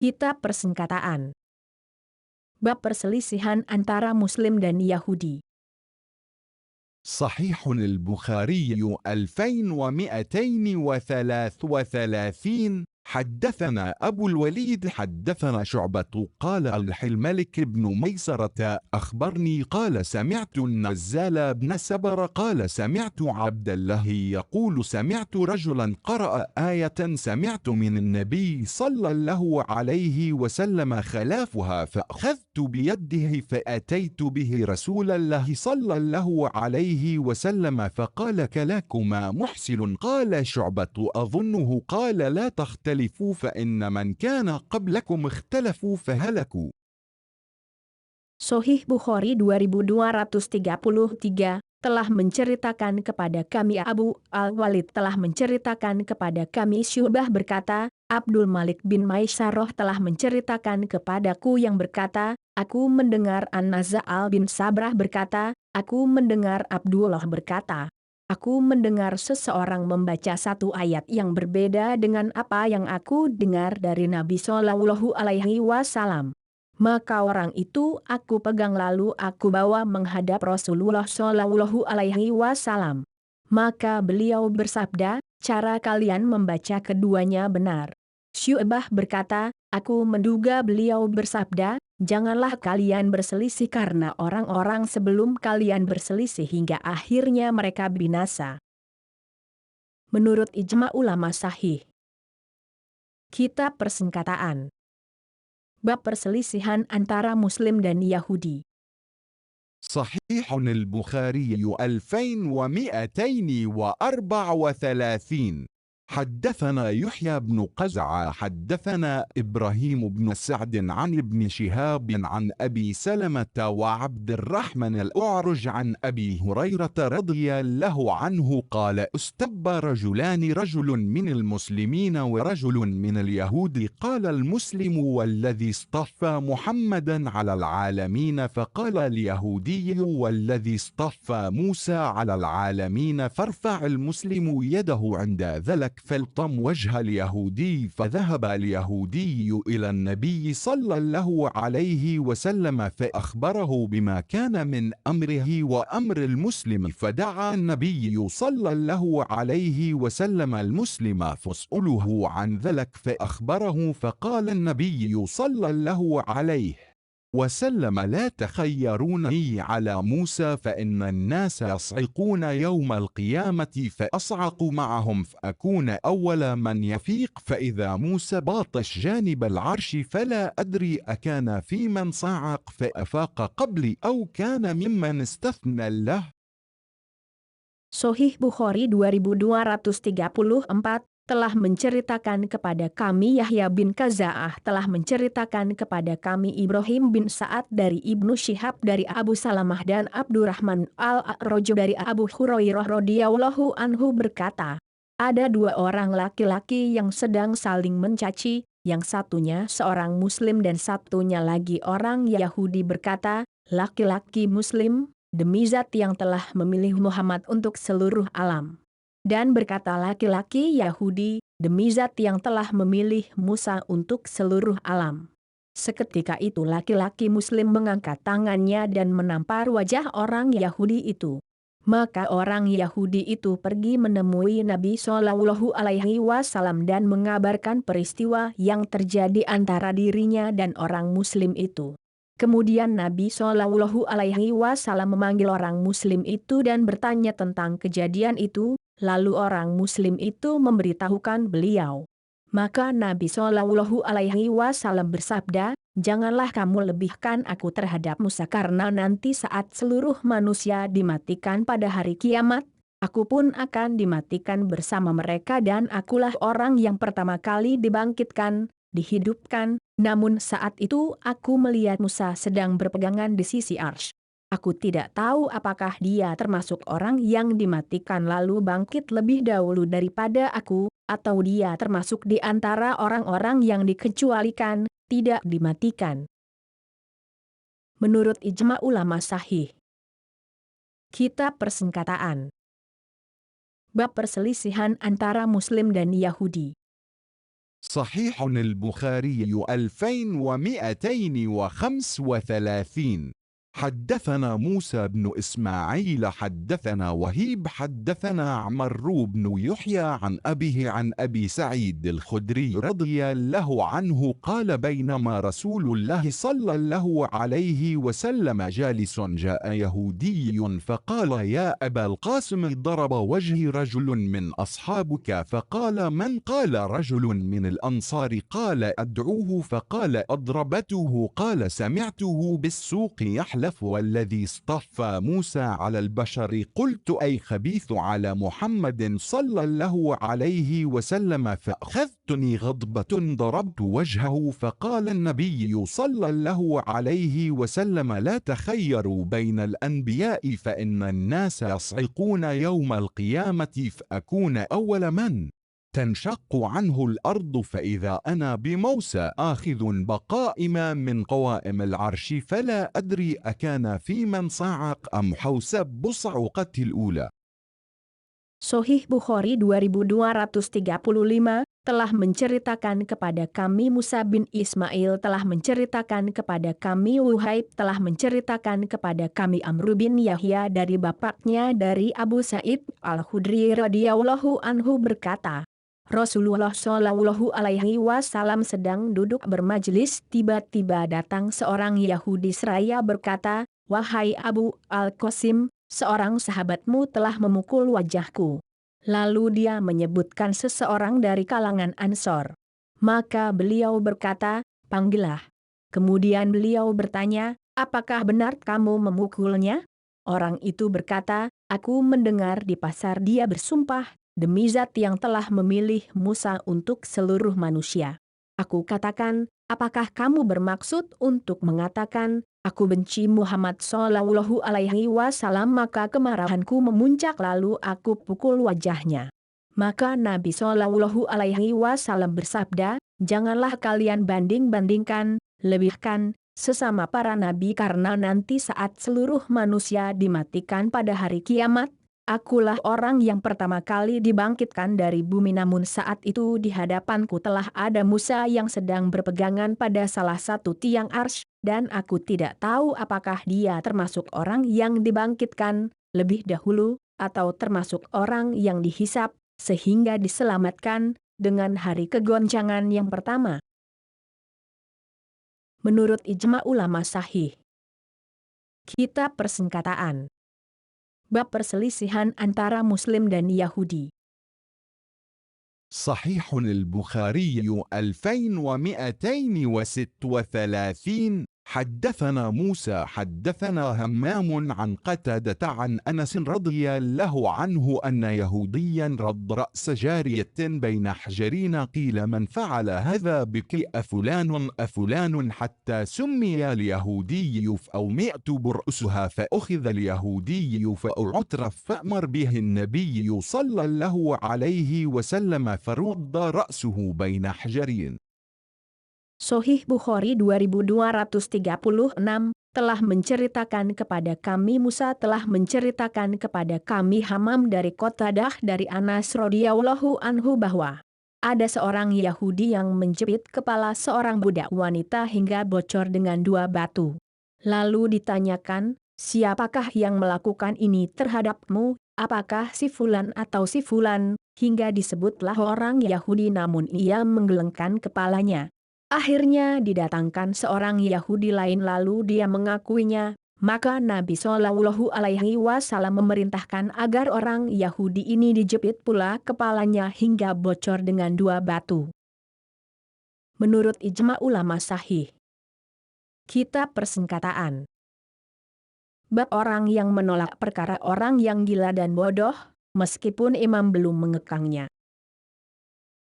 Kitab Persengkataan. Bab perselisihan antara Muslim dan Yahudi. صحيح البخاري 2233. حدثنا أبو الوليد حدثنا شعبة قال الملك بن ميسرة أخبرني قال سمعت النزال بن سبر قال سمعت عبد الله يقول سمعت رجلا قرأ آية سمعت من النبي صلى الله عليه وسلم خلافها فأخذت بيده فأتيت به رسول الله صلى الله عليه وسلم فقال كلاكما محسن قال شعبة أظنه قال لا تختلفوا فإن من كان قبلكم اختلفوا فهلكوا. Sahih Bukhari 2233 telah menceritakan kepada kami Abu Al-Walid telah menceritakan kepada kami Syu'bah berkata, Abdul Malik bin Maisarah telah menceritakan kepadaku yang berkata, aku mendengar An-Naza'al bin Sabrah berkata, aku mendengar Abdullah berkata, aku mendengar seseorang membaca satu ayat yang berbeda dengan apa yang aku dengar dari Nabi Shallallahu Alaihi Wasallam. Maka orang itu aku pegang lalu aku bawa menghadap Rasulullah Shallallahu Alaihi Wasallam. Maka beliau bersabda, cara kalian membaca keduanya benar. Syu'bah berkata, aku menduga beliau bersabda, janganlah kalian berselisih karena orang-orang sebelum kalian berselisih hingga akhirnya mereka binasa. Menurut ijma ulama sahih. Kitab Persengkataan. Bab perselisihan antara Muslim dan Yahudi. صحيح البخاري 2234. حدثنا يحيى بن قزعة حدثنا إبراهيم بن سعد عن ابن شهاب عن أبي سلمة وعبد الرحمن الأعرج عن أبي هريرة رضي الله عنه قال استب رجلان رجل من المسلمين ورجل من اليهود قال المسلم والذي اصطفى محمدا على العالمين فقال اليهودي والذي اصطفى موسى على العالمين فارفع المسلم يده عند ذلك فالطم وجه اليهودي فذهب اليهودي إلى النبي صلى الله عليه وسلم فأخبره بما كان من أمره وأمر المسلم فدعا النبي صلى الله عليه وسلم المسلم فاسأله عن ذلك فأخبره فقال النبي صلى الله عليه وسلم لا تخيروني على موسى فإن الناس يصعقون يوم القيامة فأصعق معهم فأكون أول من يفيق فإذا موسى باطش جانب العرش فلا أدري أكان في من صعق فأفاق قبلي أو كان ممن استثنى له. Sahih Bukhari 2234 telah menceritakan kepada kami Yahya bin Qaza'ah telah menceritakan kepada kami Ibrahim bin Sa'ad dari Ibnu Syihab dari Abu Salamah dan Abdurrahman Al-A'raj dari Abu Hurairah radhiyallahu anhu berkata, ada dua orang laki-laki yang sedang saling mencaci, yang satunya seorang Muslim dan satunya lagi orang Yahudi berkata, laki-laki Muslim, demi zat yang telah memilih Muhammad untuk seluruh alam. Dan berkata laki-laki Yahudi, demi zat yang telah memilih Musa untuk seluruh alam. Seketika itu laki-laki Muslim mengangkat tangannya dan menampar wajah orang Yahudi itu. Maka orang Yahudi itu pergi menemui Nabi Shallallahu Alaihi Wasallam dan mengabarkan peristiwa yang terjadi antara dirinya dan orang Muslim itu. Kemudian Nabi Shallallahu Alaihi Wasallam memanggil orang Muslim itu dan bertanya tentang kejadian itu, lalu orang Muslim itu memberitahukan beliau. Maka Nabi Shallallahu Alaihi Wasallam bersabda, janganlah kamu lebihkan aku terhadap Musa karena nanti saat seluruh manusia dimatikan pada hari kiamat, aku pun akan dimatikan bersama mereka dan akulah orang yang pertama kali dibangkitkan, dihidupkan, namun saat itu aku melihat Musa sedang berpegangan di sisi arsy. Aku tidak tahu apakah dia termasuk orang yang dimatikan lalu bangkit lebih dahulu daripada aku, atau dia termasuk di antara orang-orang yang dikecualikan, tidak dimatikan. Menurut ijma ulama sahih. Kitab Persengkataan. Bab perselisihan antara Muslim dan Yahudi. صحيح البخاري 2235. حدثنا موسى بن إسماعيل حدثنا وهيب حدثنا عمرو بن يحيى عن أبيه عن أبي سعيد الخدري رضي الله عنه قال بينما رسول الله صلى الله عليه وسلم جالس جاء يهودي فقال يا أبا القاسم ضرب وجهي رجل من أصحابك فقال من؟ قال رجل من الأنصار قال أدعوه فقال أضربته قال سمعته بالسوق يحلف والذي اصطفى موسى على البشر قلت أي خبيث على محمد صلى الله عليه وسلم فأخذتني غضبة ضربت وجهه فقال النبي صلى الله عليه وسلم لا تخيروا بين الأنبياء فإن الناس يصعقون يوم القيامة فأكون أول من تنشق عنه الأرض فإذا أنا بموسى آخذ بقائم من قوائم العرش فلا أدري أكان في من صعق أم حوسب بصعقة الأولى. Sahih Bukhari 2235 telah menceritakan kepada kami Musa bin Ismail telah menceritakan kepada kami Wuhaib telah menceritakan kepada kami Amr bin Yahya dari bapaknya dari Abu Sa'id Al-Khudri radhiyallahu anhu berkata, Rasulullah Shallallahu alaihi wasallam sedang duduk bermajlis tiba-tiba datang seorang Yahudi seraya berkata, wahai Abu Al-Qasim, seorang sahabatmu telah memukul wajahku. Lalu dia menyebutkan seseorang dari kalangan Ansor. Maka beliau berkata, panggillah. Kemudian beliau bertanya, apakah benar kamu memukulnya? Orang itu berkata, aku mendengar di pasar dia bersumpah, demi zat yang telah memilih Musa untuk seluruh manusia. Aku katakan, apakah kamu bermaksud untuk mengatakan, aku benci Muhammad Shallallahu alaihi wasallam maka kemarahanku memuncak lalu aku pukul wajahnya. Maka Nabi Shallallahu alaihi wasallam bersabda, janganlah kalian banding-bandingkan, lebihkan, sesama para nabi karena nanti saat seluruh manusia dimatikan pada hari kiamat, akulah orang yang pertama kali dibangkitkan dari bumi namun saat itu di hadapanku telah ada Musa yang sedang berpegangan pada salah satu tiang arsy, dan aku tidak tahu apakah dia termasuk orang yang dibangkitkan lebih dahulu, atau termasuk orang yang dihisap, sehingga diselamatkan dengan hari kegoncangan yang pertama. Menurut ijma ulama sahih. Kitab Persengkataan. Bab perselisihan antara Muslim dan Yahudi. صحيح البخاري 2236. حدثنا موسى حدثنا همام عن قتادة عن أنس رضي الله عنه أن يهوديا رد رأس جارية بين حجرين قيل من فعل هذا بك أفلان حتى سمي اليهودي فأومئت برأسها فأخذ اليهودي فأعترف فأمر به النبي صلى الله عليه وسلم فرد رأسه بين حجرين. Sahih Bukhari 2236 telah menceritakan kepada kami Musa telah menceritakan kepada kami Hamam dari Qatadah dari Anas radhiyallahu anhu bahwa ada seorang Yahudi yang menjepit kepala seorang budak wanita hingga bocor dengan 2 batu. Lalu ditanyakan, siapakah yang melakukan ini terhadapmu, apakah si fulan atau si fulan, hingga disebutlah orang Yahudi namun ia menggelengkan kepalanya. Akhirnya didatangkan seorang Yahudi lain lalu dia mengakuinya, maka Nabi Shallallahu alaihi wasallam memerintahkan agar orang Yahudi ini dijepit pula kepalanya hingga bocor dengan 2 batu. Menurut ijma ulama sahih. Kitab Persengkataan. Bab orang yang menolak perkara orang yang gila dan bodoh, meskipun imam belum mengekangnya.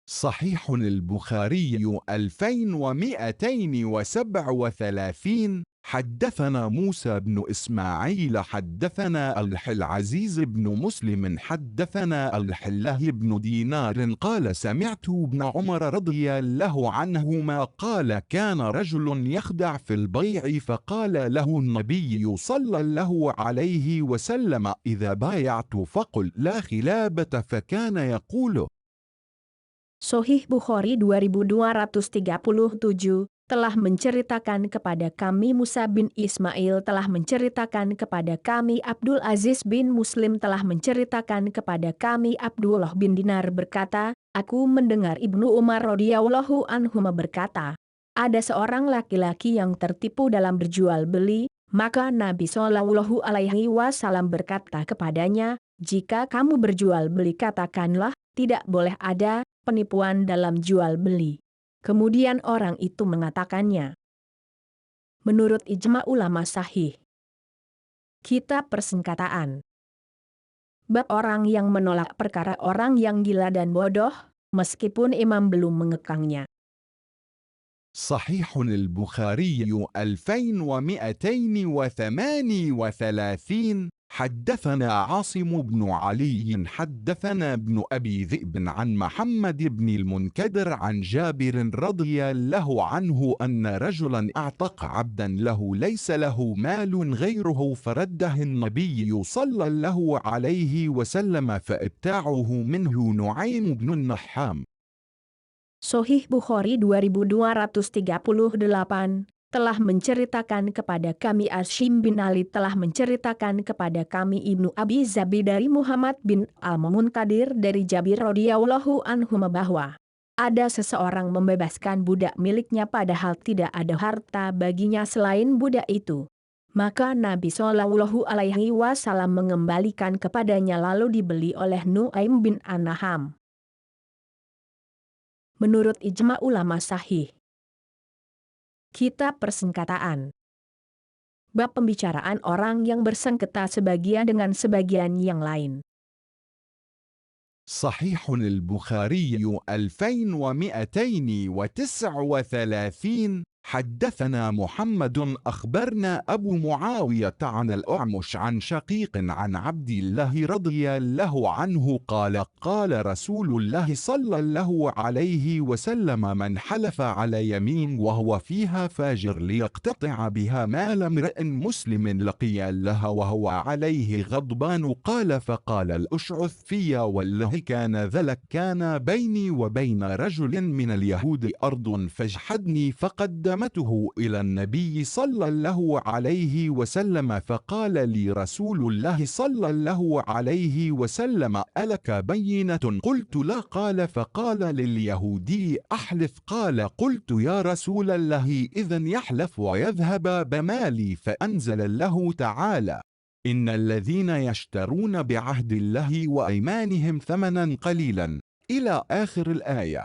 صحيح البخاري 2237. حدثنا موسى بن إسماعيل حدثنا العزيز بن مسلم حدثنا الحله بن دينار قال سمعت ابن عمر رضي الله عنهما قال كان رجل يخدع في البيع فقال له النبي صلى الله عليه وسلم إذا بايعت فقل لا خلابة فكان يقول Sahih Bukhari 2237 telah menceritakan kepada kami Musa bin Ismail telah menceritakan kepada kami Abdul Aziz bin Muslim telah menceritakan kepada kami Abdullah bin Dinar berkata, aku mendengar Ibnu Umar radhiyallahu anhuma berkata, ada seorang laki-laki yang tertipu dalam berjual beli, maka Nabi Shallallahu alaihi wasallam berkata kepadanya, jika kamu berjual beli katakanlah, tidak boleh ada penipuan dalam jual beli. Kemudian orang itu mengatakannya. Menurut ijma ulama sahih. Kitab Persengkataan. Bab orang yang menolak perkara orang yang gila dan bodoh, meskipun imam belum mengekangnya. صحيح البخاري 2238 حدثنا عاصم بن علي حدثنا ابن أبي ذئب عن محمد بن المنكدر عن جابر رضي الله عنه أن رجلا أعتق عبدا له ليس له مال غيره فرده النبي صلى الله عليه وسلم فابتاعه منه نعيم بن النحام. Sahih Bukhari 2238 telah menceritakan kepada kami Asyim bin Ali telah menceritakan kepada kami Ibnu Abi Zabi dari Muhammad bin Al-Munkadir dari Jabir radhiyallahu anhu bahwa ada seseorang membebaskan budak miliknya padahal tidak ada harta baginya selain budak itu. Maka Nabi Shallallahu alaihi wasallam mengembalikan kepadanya lalu dibeli oleh Nuaim bin An-Naham. Menurut ijma ulama sahih. Kitab Persengkataan. Bab pembicaraan orang yang bersengketa sebagian dengan sebagian yang lain. صحيح البخاري 2239 حدثنا محمد أخبرنا أبو معاوية عن الأعمش عن شقيق عن عبد الله رضي الله عنه قال قال رسول الله صلى الله عليه وسلم من حلف على يمين وهو فيها فاجر ليقتطع بها مال امرئ مسلم لقي الله وهو عليه غضبان قال فقال الأشعث في والله كان ذلك كان بيني وبين رجل من اليهود أرض فاجحدني فقدمته إلى النبي صلى الله عليه وسلم فقال لي رسول الله صلى الله عليه وسلم ألك بينة قلت لا قال فقال لليهودي أحلف قال قلت يا رسول الله إذن يحلف ويذهب بمالي فأنزل الله تعالى إن الذين يشترون بعهد الله وأيمانهم ثمنا قليلا إلى آخر الآية.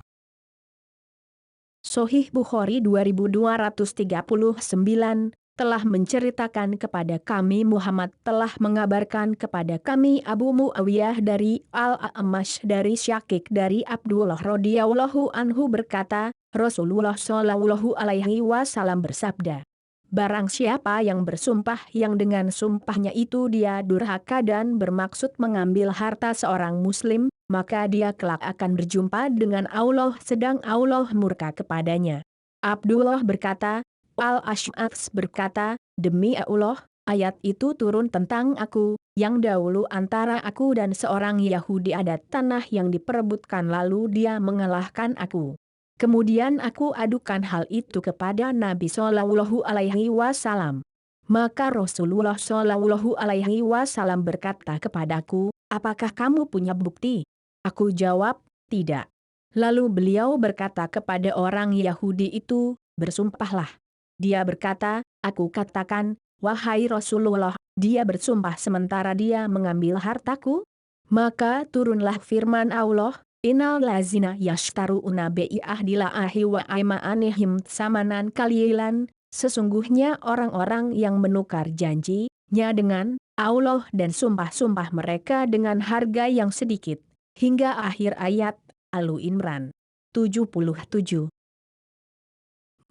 Sahih Bukhari 2239 telah menceritakan kepada kami Muhammad telah mengabarkan kepada kami Abu Muawiyah dari Al-A'mash dari Syakik dari Abdullah radhiyallahu anhu berkata, Rasulullah shallallahu alaihi wasallam bersabda, barang siapa yang bersumpah yang dengan sumpahnya itu dia durhaka dan bermaksud mengambil harta seorang muslim, maka dia kelak akan berjumpa dengan Allah sedang Allah murka kepadanya. Abdullah berkata, Al-Ash'ats berkata, demi Allah, ayat itu turun tentang aku, yang dahulu antara aku dan seorang Yahudi ada tanah yang diperebutkan lalu dia mengalahkan aku. Kemudian aku adukan hal itu kepada Nabi Shallallahu alaihi wasallam. Maka Rasulullah Shallallahu alaihi wasallam berkata kepadaku, apakah kamu punya bukti? Aku jawab, tidak. Lalu beliau berkata kepada orang Yahudi itu, bersumpahlah. Dia berkata, aku katakan, wahai Rasulullah, dia bersumpah sementara dia mengambil hartaku? Maka turunlah firman Allah, Innal lazina yashtaru'una bi'ahdillahi wa aymanihim samanan qalilan, sesungguhnya orang-orang yang menukar janjinya dengan Allah dan sumpah-sumpah mereka dengan harga yang sedikit. Hingga akhir ayat, Al-Imran 77.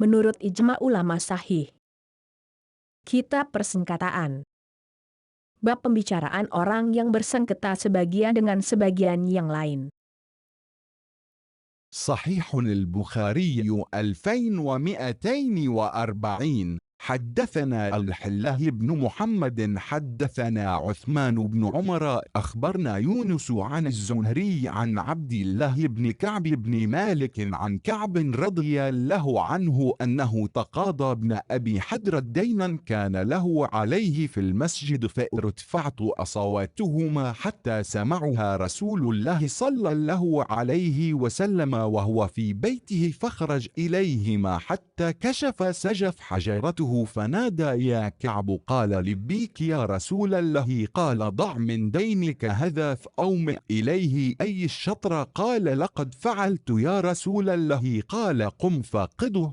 Menurut ijma ulama sahih. Kitab Persengkataan. Bab pembicaraan orang yang bersengketa sebagian dengan sebagian yang lain. صحيح البخاري 2240 حدثنا الحله بن محمد حدثنا عثمان بن عمر أخبرنا يونس عن الزهري عن عبد الله بن كعب بن مالك عن كعب رضي الله عنه أنه تقاضى ابن أبي حدرة دينا كان له عليه في المسجد فارتفعت أصواتهما حتى سمعها رسول الله صلى الله عليه وسلم وهو في بيته فخرج إليهما حتى كشف سجف حجرته فنادى يا كعب قال لبيك يا رسول الله قال ضع من دينك هذا فأومئ إليه أي الشطر قال لقد فعلت يا رسول الله قال قم فقده.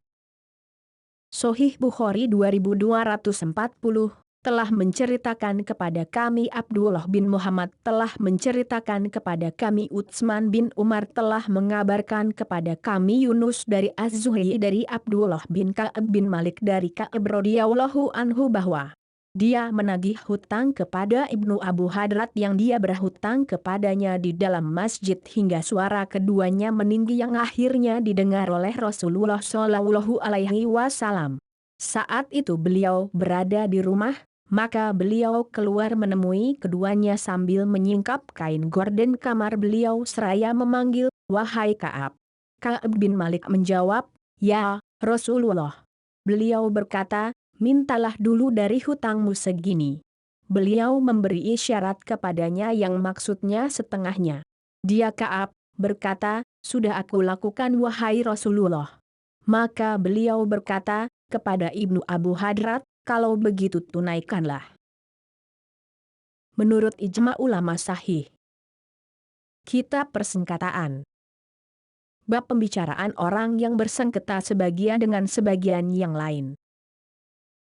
Sahih Bukhari 2240 telah menceritakan kepada kami Abdullah bin Muhammad telah menceritakan kepada kami Utsman bin Umar telah mengabarkan kepada kami Yunus dari Az-Zuhri dari Abdullah bin Ka'ab bin Malik dari Ka'ab radhiyallahu anhu bahwa dia menagih hutang kepada Ibnu Abu Hadrat yang dia berhutang kepadanya di dalam masjid hingga suara keduanya meninggi yang akhirnya didengar oleh Rasulullah Shallallahu Alaihi Wasallam. Saat itu beliau berada di rumah, maka beliau keluar menemui keduanya sambil menyingkap kain gorden kamar beliau seraya memanggil, "Wahai Ka'ab." Ka'ab bin Malik menjawab, "Ya, Rasulullah." Beliau berkata, "Mintalah dulu dari hutangmu segini." Beliau memberi isyarat kepadanya yang maksudnya setengahnya. Dia Ka'ab berkata, "Sudah aku lakukan wahai Rasulullah." Maka beliau berkata kepada Ibnu Abu Hadrat, "Kalau begitu tunaikanlah." Menurut ijma ulama sahih. Kitab Persengketaan. Bab pembicaraan orang yang bersengketa sebagian dengan sebagian yang lain.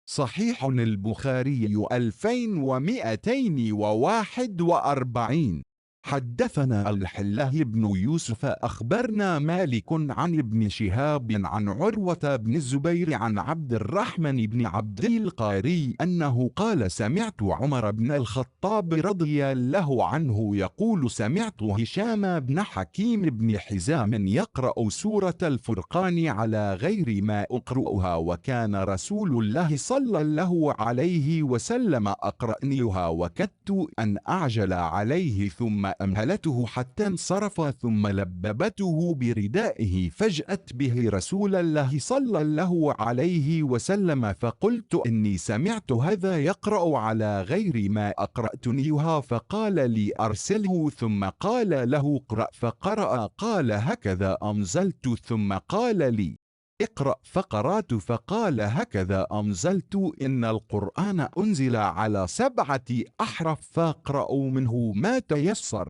صحيح البخاري 2241. حدثنا الحله بن يوسف أخبرنا مالك عن ابن شهاب عن عروة بن الزبير عن عبد الرحمن بن عبد القاري أنه قال سمعت عمر بن الخطاب رضي الله عنه يقول سمعت هشام بن حكيم بن حزام يقرأ سورة الفرقان على غير ما أقرأها وكان رسول الله صلى الله عليه وسلم أقرأنيها وكدت أن أعجل عليه ثم أمهلته حتى انصرف ثم لببته بردائه فجأت به رسول الله صلى الله عليه وسلم فقلت إني سمعت هذا يقرأ على غير ما أقرأتنيها فقال لي أرسله ثم قال له اقرأ فقرأ قال هكذا أنزلت ثم قال لي اقرأ فقرأت فقال هكذا أنزلت إن القرآن أنزل على 7 أحرف فاقرأوا منه ما تيسر.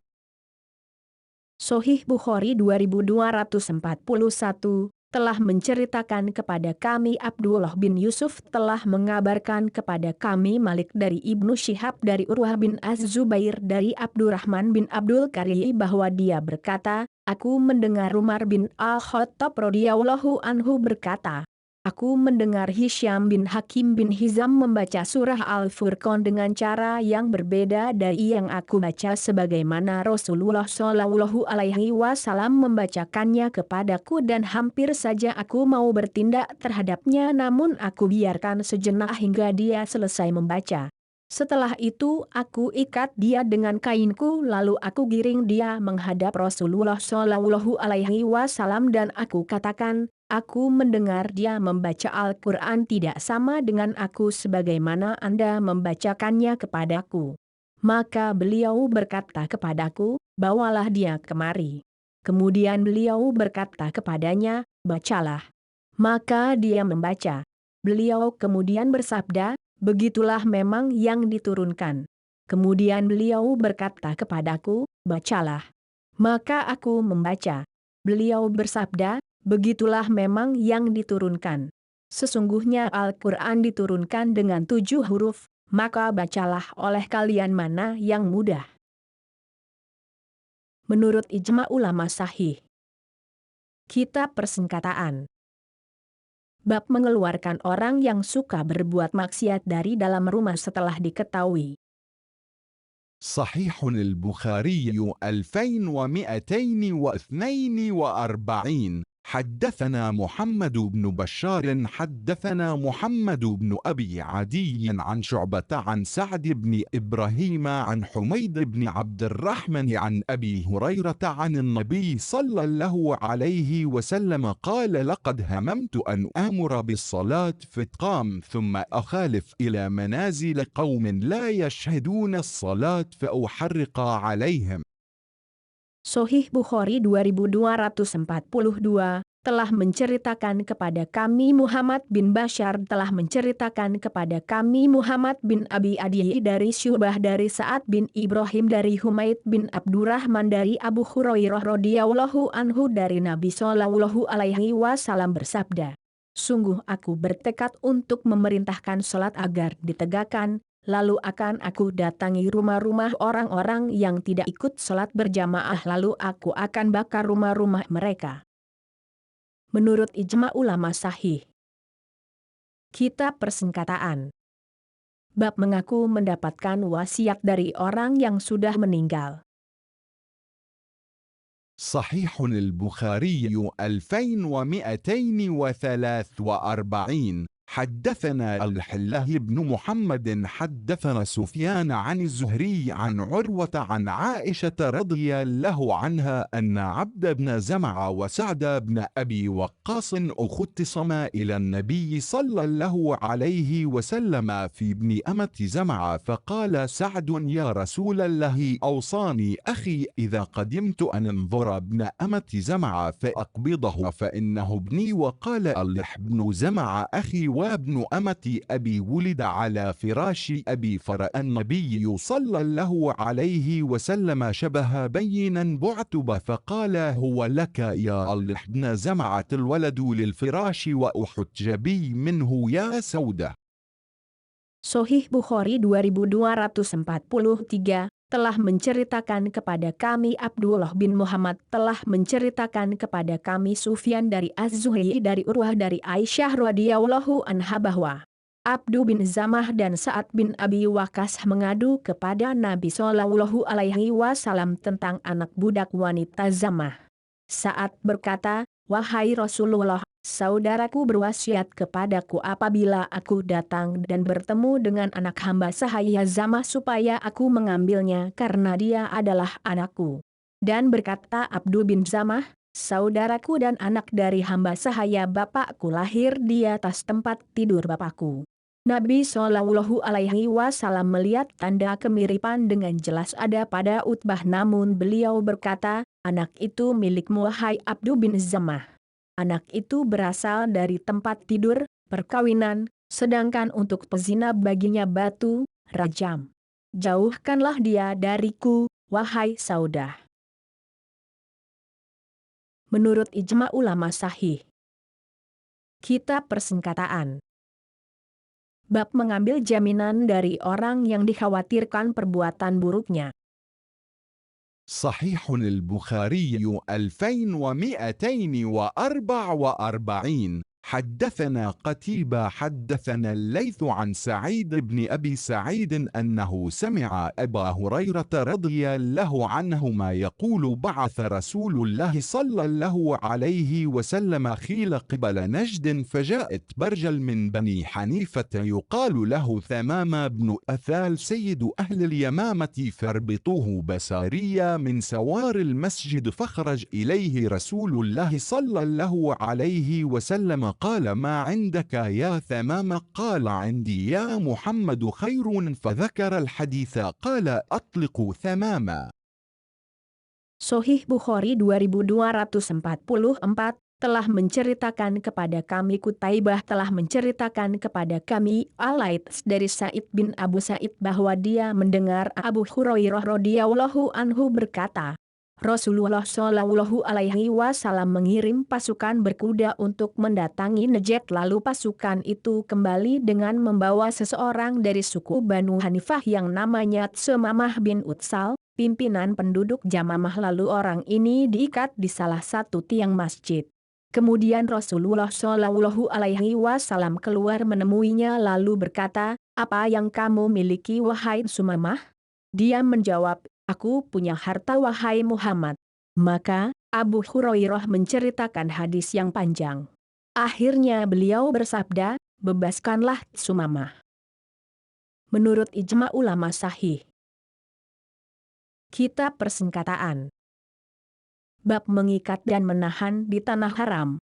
Sahih Bukhari 2241 telah menceritakan kepada kami Abdullah bin Yusuf telah mengabarkan kepada kami Malik dari Ibnu Syihab dari Urwah bin Az-Zubair dari Abdurrahman bin Abdul Qari bahwa dia berkata, "Aku mendengar Umar bin Al-Khattab radhiyallahu anhu berkata, aku mendengar Hisham bin Hakim bin Hizam membaca surah Al-Furqan dengan cara yang berbeda dari yang aku baca sebagaimana Rasulullah Shallallahu Alaihi Wasallam membacakannya kepadaku dan hampir saja aku mau bertindak terhadapnya namun aku biarkan sejenak hingga dia selesai membaca. Setelah itu aku ikat dia dengan kainku lalu aku giring dia menghadap Rasulullah Shallallahu Alaihi Wasallam dan aku katakan, aku mendengar dia membaca Al-Quran tidak sama dengan aku sebagaimana Anda membacakannya kepadaku. Maka beliau berkata kepadaku, bawalah dia kemari. Kemudian beliau berkata kepadanya, bacalah. Maka dia membaca. Beliau kemudian bersabda, begitulah memang yang diturunkan. Kemudian beliau berkata kepadaku, bacalah. Maka aku membaca. Beliau bersabda, begitulah memang yang diturunkan. Sesungguhnya Al-Quran diturunkan dengan 7 huruf, maka bacalah oleh kalian mana yang mudah. Menurut ijma ulama sahih. Kitab Persengketaan. Bab mengeluarkan orang yang suka berbuat maksiat dari dalam rumah setelah diketahui. صحيح البخاري 2242. حدثنا محمد بن بشار حدثنا محمد بن أبي عدي عن شعبة عن سعد بن إبراهيم عن حميد بن عبد الرحمن عن أبي هريرة عن النبي صلى الله عليه وسلم قال: لقد هممت أن آمر بالصلاة فتقام ثم أخالف إلى منازل قوم لا يشهدون الصلاة فأحرق عليهم. Sahih Bukhari 2242 telah menceritakan kepada kami Muhammad bin Bashar telah menceritakan kepada kami Muhammad bin Abi Adi dari Syu'bah dari Sa'ad bin Ibrahim dari Humaid bin Abdurrahman dari Abu Hurairah radhiyallahu anhu dari Nabi sallallahu alaihi wasallam bersabda, sungguh aku bertekad untuk memerintahkan sholat agar ditegakkan, lalu akan aku datangi rumah-rumah orang-orang yang tidak ikut sholat berjamaah lalu aku akan bakar rumah-rumah mereka. Menurut ijma ulama sahih. Kitab Persengkataan. Bab mengaku mendapatkan wasiat dari orang yang sudah meninggal. صحيح البخاري 2243. حدثنا الحلاه بن محمد حدثنا سفيان عن الزهري عن عروة عن عائشة رضي الله عنها أن عبد بن زمعة وسعد بن أبي وقاص اختصما إلى النبي صلى الله عليه وسلم في ابن أمة زمعة، فقال سعد: يا رسول الله، أوصاني أخي إذا قدمت أن انظر ابن أمة زمعة فأقبضه فإنه ابني. وقال ألح بن زمعة أخي وابن أمة أبي ولد على فراش أبي، فرأى النبي صلى الله عليه وسلم شبه بينا بعتب فقال: هو لك يا ألح بن زمعة، الولد للفراش وأحج بي منه يا سودة. Sahih Bukhari 2243 telah menceritakan kepada kami Abdullah bin Muhammad telah menceritakan kepada kami Sufyan dari Az-Zuhri dari Urwah dari Aisyah radhiyallahu anha bahwa Abdu bin Zamah dan Sa'ad bin Abi Waqqas mengadu kepada Nabi sallallahu alaihi wasallam tentang anak budak wanita Zamah. Sa'ad berkata, wahai Rasulullah, saudaraku berwasiat kepadaku apabila aku datang dan bertemu dengan anak hamba sahaya Zamah supaya aku mengambilnya karena dia adalah anakku. Dan berkata Abdu bin Zamah, saudaraku dan anak dari hamba sahaya bapakku lahir di atas tempat tidur bapakku. Nabi sallallahu alaihi wasallam melihat tanda kemiripan dengan jelas ada pada Utbah, namun beliau berkata, anak itu milikmu wahai Abdu bin Zamah. Anak itu berasal dari tempat tidur, perkawinan, sedangkan untuk pezina baginya batu, rajam. Jauhkanlah dia dariku, wahai Saudah. Menurut ijma ulama sahih. Kitab Persengkataan. Bab mengambil jaminan dari orang yang dikhawatirkan perbuatan buruknya. صحيح البخاري 2244. حدثنا قتيبة حدثنا الليث عن سعيد بن أبي سعيد أنه سمع أبا هريرة رضي الله عنهما يقول: بعث رسول الله صلى الله عليه وسلم خيل قبل نجد، فجاءت برجل من بني حنيفة يقال له ثمامة بن أثال سيد أهل اليمامة، فاربطوه بسارية من سوار المسجد. فخرج إليه رسول الله صلى الله عليه وسلم قال: ما عندك يا ثمامة؟ قال: عندي يا محمد خير. فذكر الحديث قال: أطلقوا ثمامة. Sahih Bukhari 2244 telah menceritakan kepada kami Kutaibah telah menceritakan kepada kami Al-Laits dari Sa'id bin Abu Sa'id bahwa dia mendengar Abu Hurairah radhiyallahu anhu berkata, Rasulullah sallallahu alaihi wasallam mengirim pasukan berkuda untuk mendatangi Najd, lalu pasukan itu kembali dengan membawa seseorang dari suku Banu Hanifah yang namanya Tsemamah bin Utsal, pimpinan penduduk Jamamah, lalu orang ini diikat di salah satu tiang masjid. Kemudian Rasulullah sallallahu alaihi wasallam keluar menemuinya lalu berkata, apa yang kamu miliki wahai Sumamah? Dia menjawab, aku punya harta wahai Muhammad. Maka, Abu Hurairah menceritakan hadis yang panjang. Akhirnya beliau bersabda, bebaskanlah Sumamah. Menurut ijma ulama sahih. Kitab Persengkataan. Bab mengikat dan menahan di tanah haram.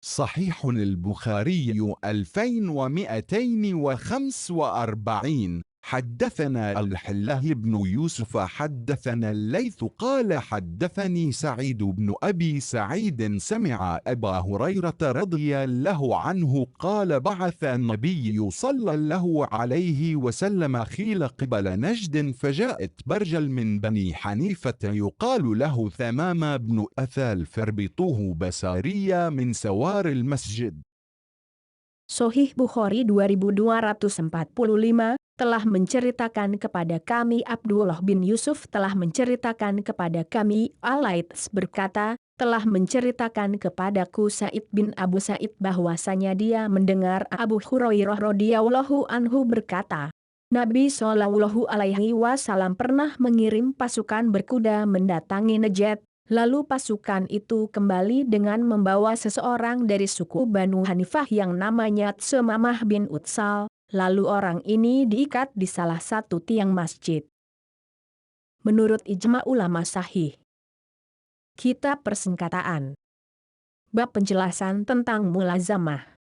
صحيح البخاري 2245. حدثنا الحله بن يوسف حدثنا الليث قال حدثني سعيد بن أبي سعيد سمع أبا هريرة رضي الله عنه قال بعث النبي صلى الله عليه وسلم خيل قبل نجد فجاءت برجل من بني حنيفة يقال له ثمام بن أثال فاربطوه بسارية من سوار المسجد. Sahih Bukhari 2245 telah menceritakan kepada kami Abdullah bin Yusuf telah menceritakan kepada kami Al-Laits berkata, telah menceritakan kepadaku Sa'id bin Abu Sa'id bahwasanya dia mendengar Abu Hurairah radhiyallahu anhu berkata, Nabi Shallallahu alaihi wasallam pernah mengirim pasukan berkuda mendatangi Najd. Lalu pasukan itu kembali dengan membawa seseorang dari suku Banu Hanifah yang namanya Sumamah bin Utsal, lalu orang ini diikat di salah satu tiang masjid. Menurut ijma ulama sahih. Kitab Persengkataan. Bab penjelasan tentang mulazamah.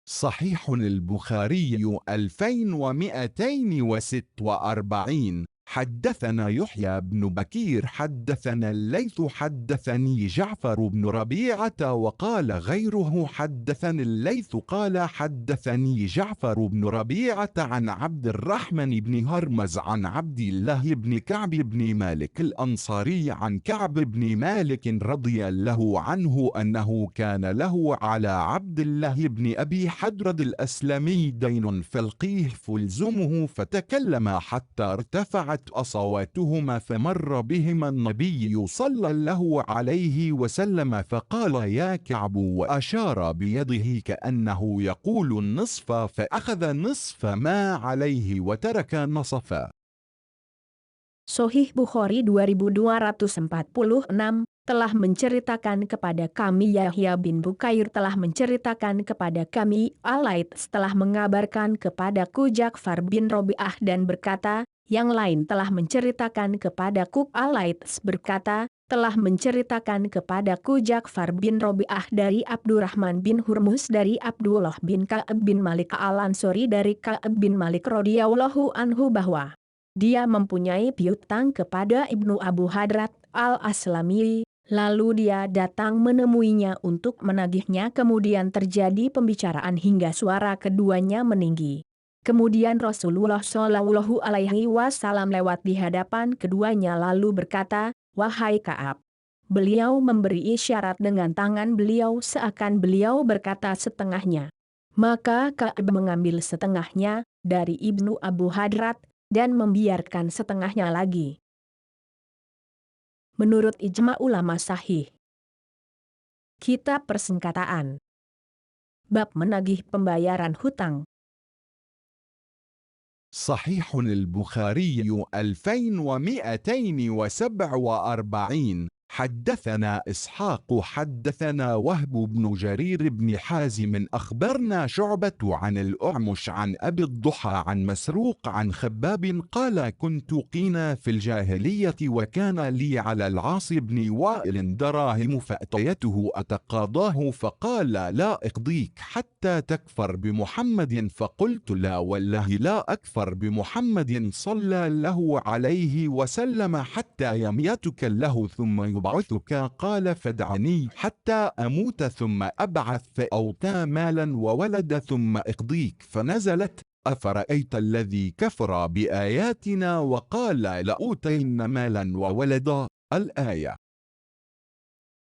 صحيح البخاري 2246. حدثنا يحيى بن بكير حدثنا الليث حدثني جعفر بن ربيعة وقال غيره حدثني الليث قال حدثني جعفر بن ربيعة عن عبد الرحمن بن هرمز عن عبد الله بن كعب بن مالك الأنصاري عن كعب بن مالك رضي الله عنه أنه كان له على عبد الله بن أبي حدرد الأسلمي دين فلقيه فلزمه فتكلم حتى ارتفعت أصواتهما فمر بهما النبي صلى الله عليه وسلم فقال يا كعب وأشار بيده كأنه يقول النصف فأخذ نصف ما عليه وترك نصفا. Sahih Bukhari 2246 telah menceritakan kepada kami Yahya bin Bukair telah menceritakan kepada kami Al-Laits telah mengabarkan kepadaku Ja'far bin Rabi'ah dan berkata, yang lain telah menceritakan kepadaku Al-Laits berkata, telah menceritakan kepadaku Ja'far bin Rabi'ah dari Abdurrahman bin Hurmuz dari Abdullah bin Ka'ab bin Malik Al-Ansori dari Ka'ab bin Malik radhiyallahu anhu bahwa dia mempunyai piutang kepada Ibnu Abu Hadrat Al-Aslami, lalu dia datang menemuinya untuk menagihnya kemudian terjadi pembicaraan hingga suara keduanya meninggi. Kemudian Rasulullah Shallallahu alaihi wasallam lewat di hadapan keduanya lalu berkata, wahai Ka'ab. Beliau memberi isyarat dengan tangan beliau seakan beliau berkata setengahnya. Maka Ka'ab mengambil setengahnya dari Ibnu Abu Hadrat dan membiarkan setengahnya lagi. Menurut ijma ulama sahih. Kitab Persengkataan. Bab menagih pembayaran hutang. صحيح البخاري 2247. حدثنا إسحاق حدثنا وهب بن جرير بن حازم أخبرنا شعبة عن الأعمش عن أبي الضحى عن مسروق عن خباب قال كنت قينا في الجاهلية وكان لي على العاص بن وائل دراهم فأتيته أتقاضاه فقال لا أقضيك حتى تكفر بمحمد فقلت لا والله لا أكفر بمحمد صلى الله عليه وسلم حتى يميتك له ثم يبعثك قال فدعني حتى أموت ثم أبعث فأوتى مالا وولد ثم اقضيك فنزلت أفرأيت الذي كفر بآياتنا وقال لأوتين مالا وولدا الآية.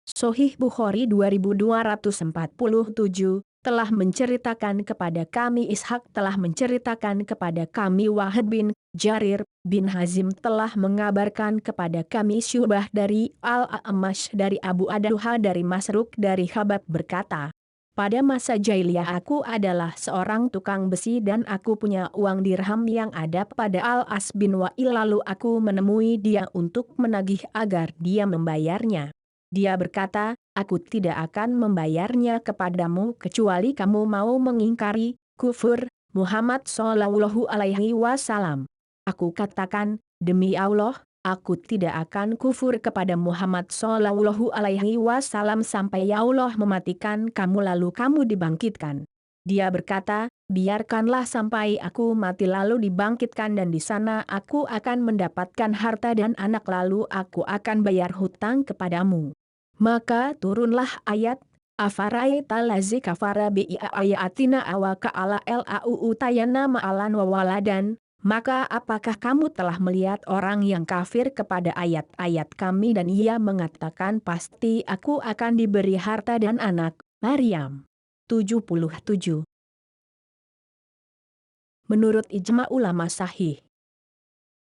Sahih Bukhari 2247 telah menceritakan kepada kami Ishak telah menceritakan kepada kami Wahab bin Jarir bin Hazim telah mengabarkan kepada kami Syu'bah dari Al-A'mash dari Abu Adhuha dari Masruq dari Khabab berkata, Pada masa jahiliyah aku adalah seorang tukang besi dan aku punya uang dirham yang ada pada Al-As bin Wa'il, lalu aku menemui dia untuk menagih agar dia membayarnya. Dia berkata, aku tidak akan membayarnya kepadamu kecuali kamu mau mengingkari kufur Muhammad Shallallahu Alaihi Wasallam. Aku katakan, demi Allah, aku tidak akan kufur kepada Muhammad Shallallahu Alaihi Wasallam sampai ya Allah mematikan kamu lalu kamu dibangkitkan. Dia berkata, biarkanlah sampai aku mati lalu dibangkitkan dan di sana aku akan mendapatkan harta dan anak lalu aku akan bayar hutang kepadamu. Maka turunlah ayat, Afaraita lazi kafara ayatina awaka ala lau tayana ma'alan wawaladan. Maka apakah kamu telah melihat orang yang kafir kepada ayat-ayat kami dan ia mengatakan pasti aku akan diberi harta dan anak. Maryam 77. Menurut ijma ulama sahih,